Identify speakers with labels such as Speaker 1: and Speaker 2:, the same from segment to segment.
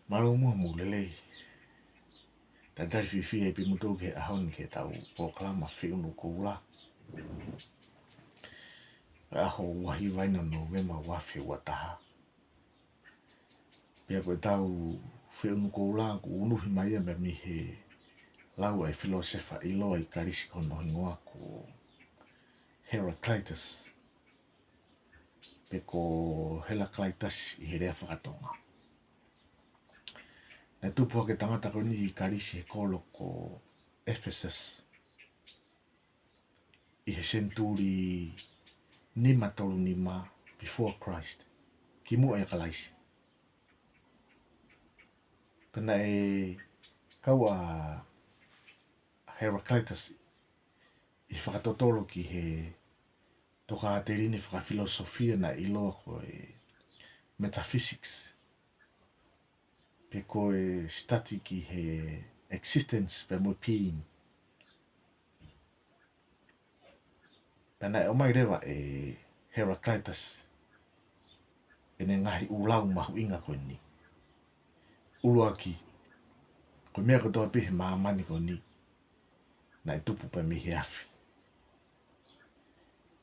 Speaker 1: Malo mua mulele. Tadari fifi e pimuto ke ahon ke tau proklama fiunu koula. Aho wahi vaina November wafi wataha. Pia koe tau fiunu koula ku unuhi maia me mi he lau e filosefa ilo i karisi kono hingoa ko Heraclitus. Pe ko Heraclitus i herea whakatonga. Na tupu hake tangata ko ni i karisi he kolo ko Ephesus. I he senturi nima tolu nima before Christ. Ki mua e kalaisi. Pena e kaua Heraclitus i whakatotolo ki he toka aterini whakafilosofia na iloa ko e metaphysics. Pe ko e stati ki he existence pe mo being. Pena e omai rewa e Heraclitus e ne ngahi ulau mahu inga koe ni. Uluaki, ko mea ko toa pihe maamani ko ni, na e tupu pa mihi afi.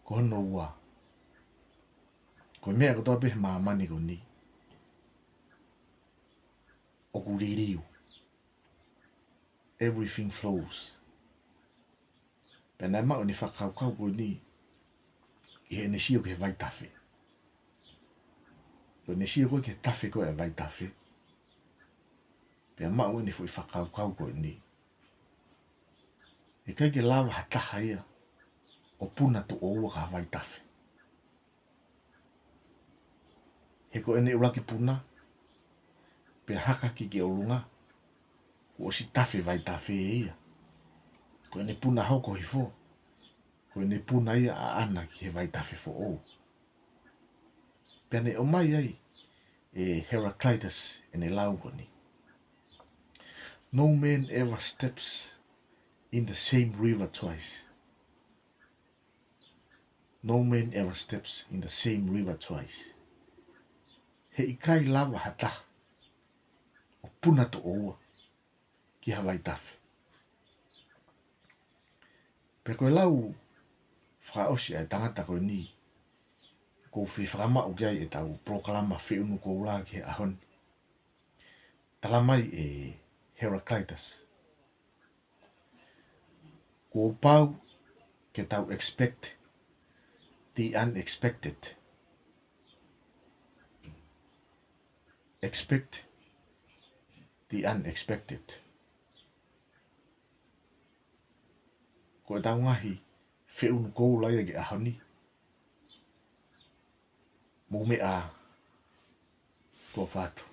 Speaker 1: Ko hono ua, ko mea ko toa pihe maamani ko ni, o kuririu. Everything flows. Pena e mao ni whakaukau ko ni, i he nesio ke vai tafe. Ko nesio ko ke tafe ko e vai tafe. Pea mao ni fui whakaukau ko ni. E kai ke lava hataha ia, o puna tu o ua ka vai tafe. He ko ene uraki puna, pea haka ki ke orunga, ko o si tafe vai tafe e ia. Ko ene puna hoko hifo, ko ene puna ia a ana ki he vai tafe fo o. Pea ne o mai ai, e Heraclitus ene lau ko ni. No man ever steps in the same river twice. No man ever steps in the same river twice. He ikai lava hata, o puna to oua, ki hawai tafe. Pe koe lau, whaosi ai tangata koe ni, ko whi whakamau kiai e tau proklama whiunu ko ula ki he ahon. Talamai e Heraclitus. Ko pau ke tau expect the unexpected. Expect the unexpected. Ko tau ngahi whiunu ko ula ia ki ahoni. Mo mea ko whatu.